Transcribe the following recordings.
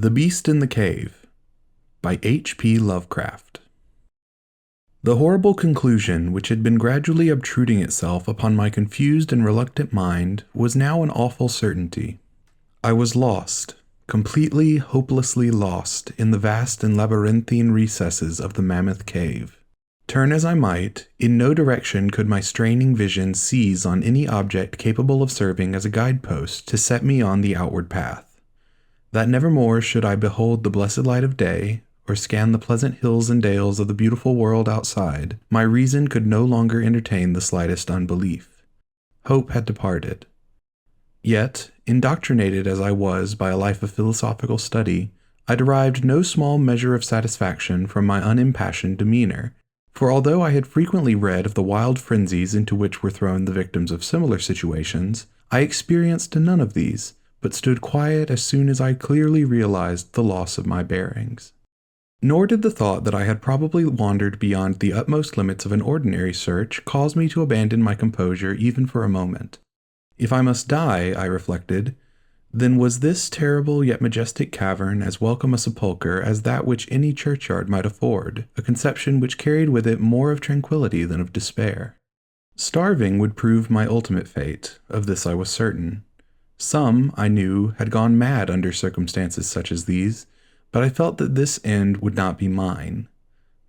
The Beast in the Cave by H.P. Lovecraft. The horrible conclusion which had been gradually obtruding itself upon my confused and reluctant mind was now an awful certainty. I was lost, completely, hopelessly lost in the vast and labyrinthine recesses of the mammoth cave. Turn as I might, in no direction could my straining vision seize on any object capable of serving as a guidepost to set me on the outward path. That nevermore should I behold the blessed light of day, or scan the pleasant hills and dales of the beautiful world outside, my reason could no longer entertain the slightest unbelief. Hope had departed. Yet, indoctrinated as I was by a life of philosophical study, I derived no small measure of satisfaction from my unimpassioned demeanor, for although I had frequently read of the wild frenzies into which were thrown the victims of similar situations, I experienced none of these, but stood quiet as soon as I clearly realized the loss of my bearings. Nor did the thought that I had probably wandered beyond the utmost limits of an ordinary search cause me to abandon my composure even for a moment. If I must die, I reflected, then was this terrible yet majestic cavern as welcome a sepulchre as that which any churchyard might afford, a conception which carried with it more of tranquillity than of despair. Starving would prove my ultimate fate, of this I was certain. Some, I knew, had gone mad under circumstances such as these, but I felt that this end would not be mine.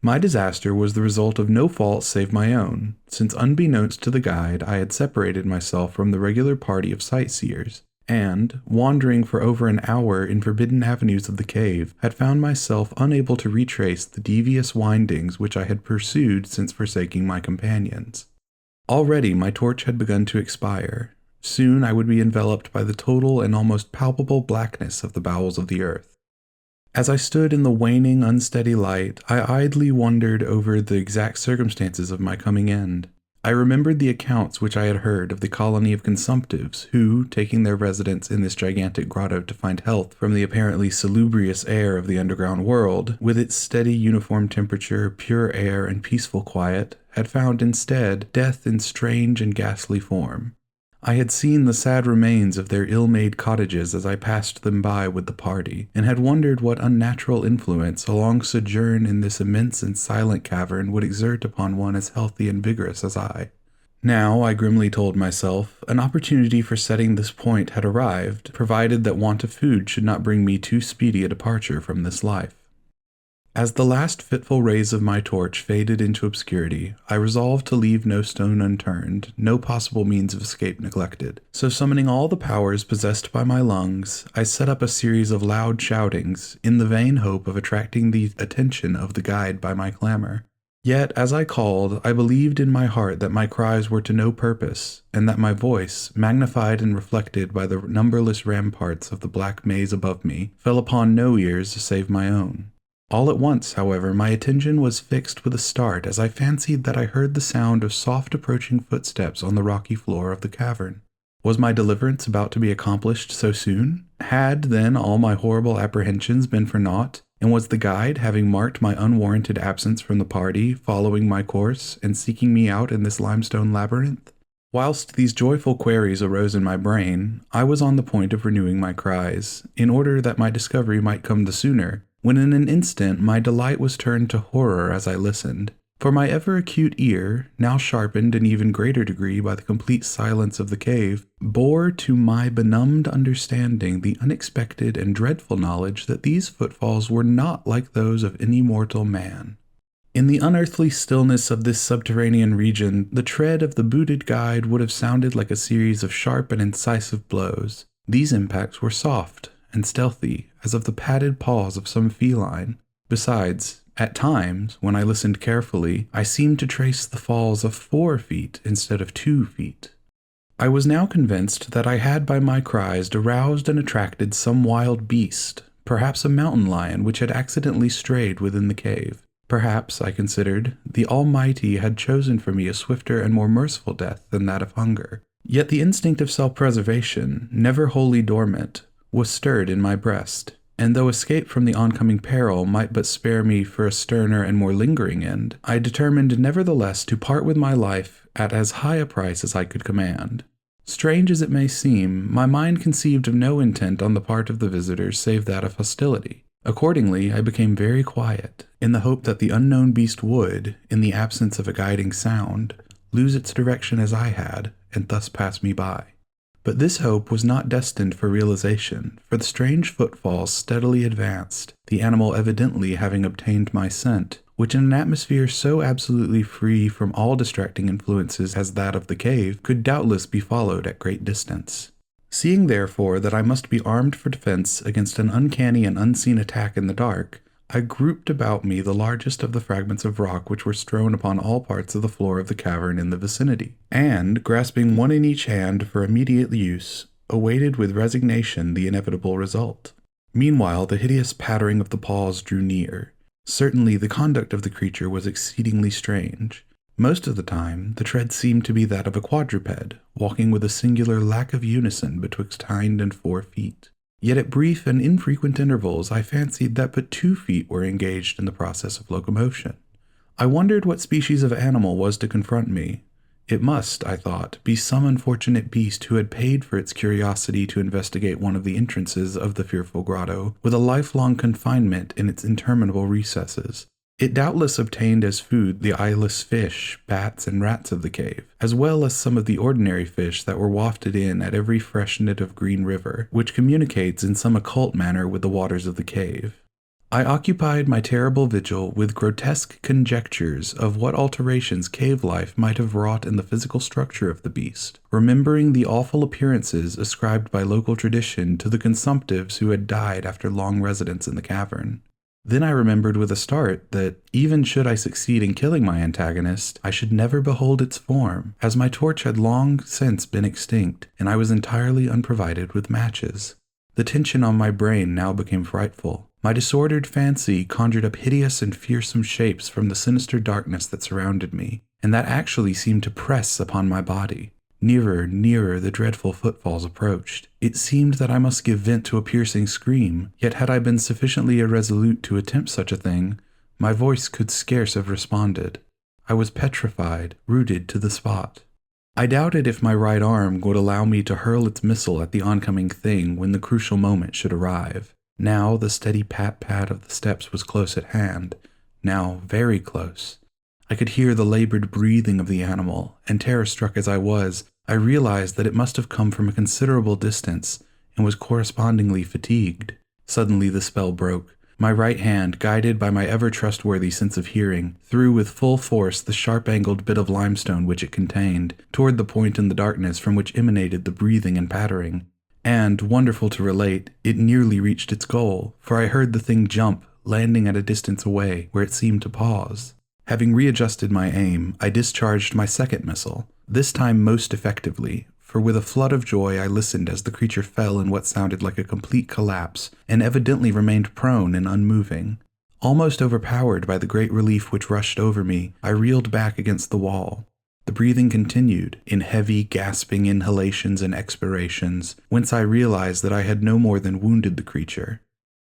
My disaster was the result of no fault save my own, since unbeknownst to the guide I had separated myself from the regular party of sightseers, and, wandering for over an hour in forbidden avenues of the cave, had found myself unable to retrace the devious windings which I had pursued since forsaking my companions. Already my torch had begun to expire. Soon I would be enveloped by the total and almost palpable blackness of the bowels of the earth. As I stood in the waning, unsteady light, I idly wondered over the exact circumstances of my coming end. I remembered the accounts which I had heard of the colony of consumptives who, taking their residence in this gigantic grotto to find health from the apparently salubrious air of the underground world, with its steady uniform temperature, pure air, and peaceful quiet, had found instead death in strange and ghastly form. I had seen the sad remains of their ill-made cottages as I passed them by with the party, and had wondered what unnatural influence a long sojourn in this immense and silent cavern would exert upon one as healthy and vigorous as I. Now, I grimly told myself, an opportunity for setting this point had arrived, provided that want of food should not bring me too speedy a departure from this life. As the last fitful rays of my torch faded into obscurity, I resolved to leave no stone unturned, no possible means of escape neglected. So summoning all the powers possessed by my lungs, I set up a series of loud shoutings, in the vain hope of attracting the attention of the guide by my clamor. Yet, as I called, I believed in my heart that my cries were to no purpose, and that my voice, magnified and reflected by the numberless ramparts of the black maze above me, fell upon no ears save my own. All at once, however, my attention was fixed with a start as I fancied that I heard the sound of soft approaching footsteps on the rocky floor of the cavern. Was my deliverance about to be accomplished so soon? Had, then, all my horrible apprehensions been for naught? And was the guide, having marked my unwarranted absence from the party, following my course, and seeking me out in this limestone labyrinth? Whilst these joyful queries arose in my brain, I was on the point of renewing my cries, in order that my discovery might come the sooner, when in an instant my delight was turned to horror as I listened. For my ever-acute ear, now sharpened in even greater degree by the complete silence of the cave, bore to my benumbed understanding the unexpected and dreadful knowledge that these footfalls were not like those of any mortal man. In the unearthly stillness of this subterranean region, the tread of the booted guide would have sounded like a series of sharp and incisive blows. These impacts were soft and stealthy, as of the padded paws of some feline. Besides, at times, when I listened carefully, I seemed to trace the falls of 4 feet instead of 2 feet. I was now convinced that I had by my cries aroused and attracted some wild beast, perhaps a mountain lion which had accidentally strayed within the cave. Perhaps, I considered, the Almighty had chosen for me a swifter and more merciful death than that of hunger. Yet the instinct of self-preservation, never wholly dormant, was stirred in my breast, and though escape from the oncoming peril might but spare me for a sterner and more lingering end, I determined nevertheless to part with my life at as high a price as I could command. Strange as it may seem, my mind conceived of no intent on the part of the visitors save that of hostility. Accordingly, I became very quiet, in the hope that the unknown beast would, in the absence of a guiding sound, lose its direction as I had, and thus pass me by. But this hope was not destined for realization, for the strange footfalls steadily advanced, the animal evidently having obtained my scent, which in an atmosphere so absolutely free from all distracting influences as that of the cave could doubtless be followed at great distance. Seeing therefore that I must be armed for defense against an uncanny and unseen attack in the dark, I grouped about me the largest of the fragments of rock which were strewn upon all parts of the floor of the cavern in the vicinity, and, grasping one in each hand for immediate use, awaited with resignation the inevitable result. Meanwhile, the hideous pattering of the paws drew near. Certainly the conduct of the creature was exceedingly strange. Most of the time, the tread seemed to be that of a quadruped, walking with a singular lack of unison betwixt hind and fore feet. Yet at brief and infrequent intervals I fancied that but 2 feet were engaged in the process of locomotion. I wondered what species of animal was to confront me. It must, I thought, be some unfortunate beast who had paid for its curiosity to investigate one of the entrances of the fearful grotto with a lifelong confinement in its interminable recesses. It doubtless obtained as food the eyeless fish, bats, and rats of the cave, as well as some of the ordinary fish that were wafted in at every fresh nit of green river, which communicates in some occult manner with the waters of the cave. I occupied my terrible vigil with grotesque conjectures of what alterations cave life might have wrought in the physical structure of the beast, remembering the awful appearances ascribed by local tradition to the consumptives who had died after long residence in the cavern. Then I remembered with a start that, even should I succeed in killing my antagonist, I should never behold its form, as my torch had long since been extinct, and I was entirely unprovided with matches. The tension on my brain now became frightful. My disordered fancy conjured up hideous and fearsome shapes from the sinister darkness that surrounded me, and that actually seemed to press upon my body. Nearer, nearer the dreadful footfalls approached. It seemed that I must give vent to a piercing scream, yet had I been sufficiently irresolute to attempt such a thing, my voice could scarce have responded. I was petrified, rooted to the spot. I doubted if my right arm would allow me to hurl its missile at the oncoming thing when the crucial moment should arrive. Now the steady pat-pat of the steps was close at hand, now very close. I could hear the labored breathing of the animal, and terror-struck as I was, I realized that it must have come from a considerable distance, and was correspondingly fatigued. Suddenly the spell broke. My right hand, guided by my ever-trustworthy sense of hearing, threw with full force the sharp-angled bit of limestone which it contained, toward the point in the darkness from which emanated the breathing and pattering. And, wonderful to relate, it nearly reached its goal, for I heard the thing jump, landing at a distance away, where it seemed to pause. Having readjusted my aim, I discharged my second missile, this time most effectively, for with a flood of joy I listened as the creature fell in what sounded like a complete collapse, and evidently remained prone and unmoving. Almost overpowered by the great relief which rushed over me, I reeled back against the wall. The breathing continued, in heavy, gasping inhalations and expirations, whence I realized that I had no more than wounded the creature.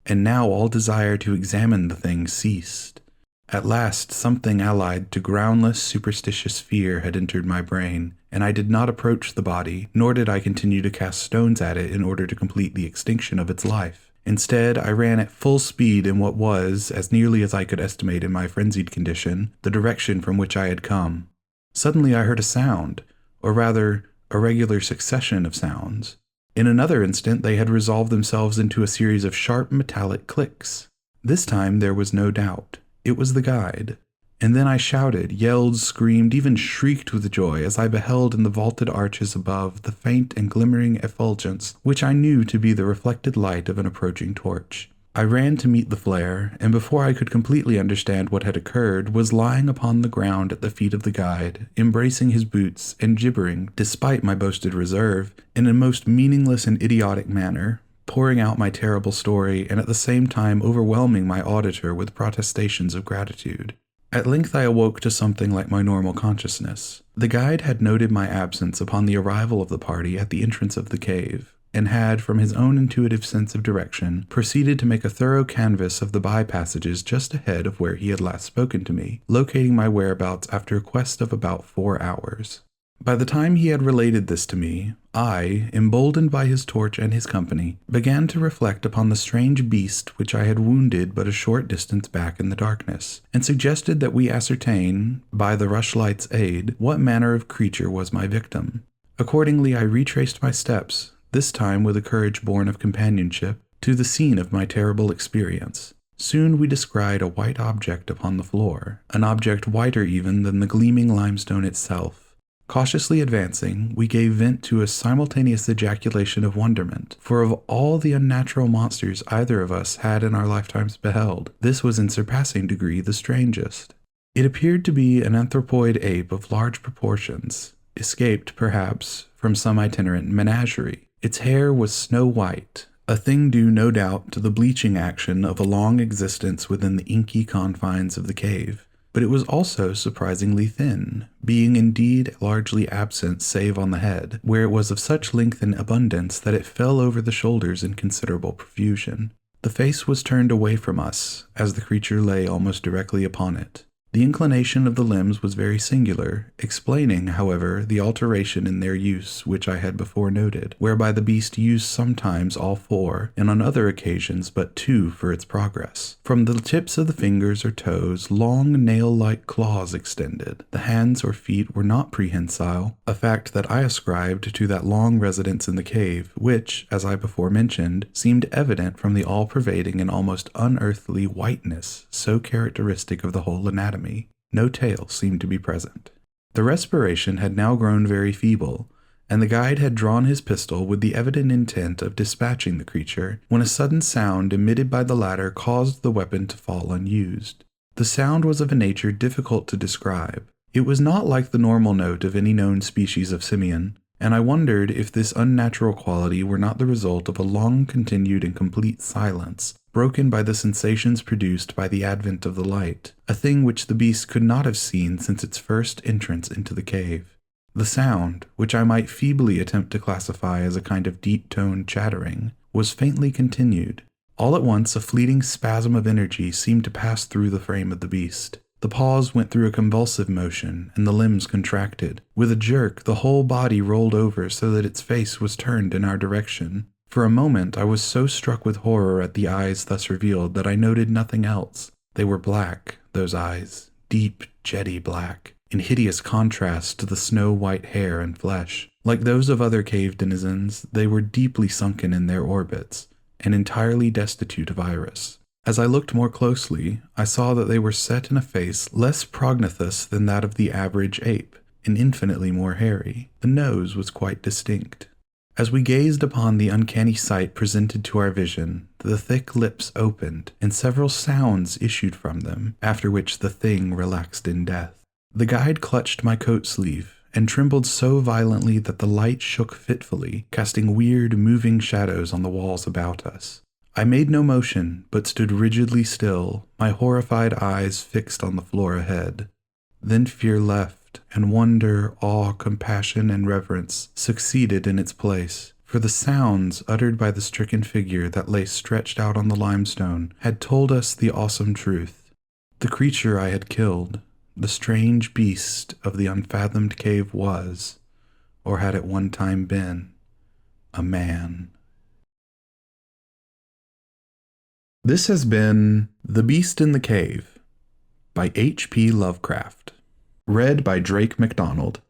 And now all desire to examine the thing ceased. At last, something allied to groundless, superstitious fear had entered my brain, and I did not approach the body, nor did I continue to cast stones at it in order to complete the extinction of its life. Instead, I ran at full speed in what was, as nearly as I could estimate in my frenzied condition, the direction from which I had come. Suddenly I heard a sound, or rather, a regular succession of sounds. In another instant they had resolved themselves into a series of sharp metallic clicks. This time there was no doubt. It was the guide. And then I shouted, yelled, screamed, even shrieked with joy as I beheld in the vaulted arches above the faint and glimmering effulgence which I knew to be the reflected light of an approaching torch. I ran to meet the flare, and before I could completely understand what had occurred, was lying upon the ground at the feet of the guide, embracing his boots and gibbering, despite my boasted reserve, in a most meaningless and idiotic manner, pouring out my terrible story and at the same time overwhelming my auditor with protestations of gratitude. At length I awoke to something like my normal consciousness. The guide had noted my absence upon the arrival of the party at the entrance of the cave, and had, from his own intuitive sense of direction, proceeded to make a thorough canvass of the by-passages just ahead of where he had last spoken to me, locating my whereabouts after a quest of about 4 hours. By the time he had related this to me, I, emboldened by his torch and his company, began to reflect upon the strange beast which I had wounded but a short distance back in the darkness, and suggested that we ascertain, by the rushlight's aid, what manner of creature was my victim. Accordingly, I retraced my steps, this time with a courage born of companionship, to the scene of my terrible experience. Soon we descried a white object upon the floor, an object whiter even than the gleaming limestone itself. Cautiously advancing, we gave vent to a simultaneous ejaculation of wonderment, for of all the unnatural monsters either of us had in our lifetimes beheld, this was in surpassing degree the strangest. It appeared to be an anthropoid ape of large proportions, escaped, perhaps, from some itinerant menagerie. Its hair was snow white, a thing due no doubt to the bleaching action of a long existence within the inky confines of the cave. But it was also surprisingly thin, being indeed largely absent save on the head, where it was of such length and abundance that it fell over the shoulders in considerable profusion. The face was turned away from us, as the creature lay almost directly upon it. The inclination of the limbs was very singular, explaining, however, the alteration in their use which I had before noted, whereby the beast used sometimes all four, and on other occasions but two for its progress. From the tips of the fingers or toes, long nail-like claws extended. The hands or feet were not prehensile, a fact that I ascribed to that long residence in the cave, which, as I before mentioned, seemed evident from the all-pervading and almost unearthly whiteness so characteristic of the whole anatomy. No tail seemed to be present. The respiration had now grown very feeble, and the guide had drawn his pistol with the evident intent of dispatching the creature, when a sudden sound emitted by the latter caused the weapon to fall unused. The sound was of a nature difficult to describe. It was not like the normal note of any known species of simian, and I wondered if this unnatural quality were not the result of a long-continued and complete silence, broken by the sensations produced by the advent of the light, a thing which the beast could not have seen since its first entrance into the cave. The sound, which I might feebly attempt to classify as a kind of deep-toned chattering, was faintly continued. All at once a fleeting spasm of energy seemed to pass through the frame of the beast. The paws went through a convulsive motion, and the limbs contracted. With a jerk, the whole body rolled over so that its face was turned in our direction. For a moment I was so struck with horror at the eyes thus revealed that I noted nothing else. They were black, those eyes, deep, jetty black, in hideous contrast to the snow-white hair and flesh. Like those of other cave denizens, they were deeply sunken in their orbits, and entirely destitute of iris. As I looked more closely, I saw that they were set in a face less prognathous than that of the average ape, and infinitely more hairy. The nose was quite distinct. As we gazed upon the uncanny sight presented to our vision, the thick lips opened, and several sounds issued from them, after which the thing relaxed in death. The guide clutched my coat sleeve, and trembled so violently that the light shook fitfully, casting weird, moving shadows on the walls about us. I made no motion, but stood rigidly still, my horrified eyes fixed on the floor ahead. Then fear left, and wonder, awe, compassion, and reverence succeeded in its place, for the sounds uttered by the stricken figure that lay stretched out on the limestone had told us the awesome truth. The creature I had killed, the strange beast of the unfathomed cave was, or had at one time been, a man. This has been The Beast in the Cave by H.P. Lovecraft, read by Drake McDonald.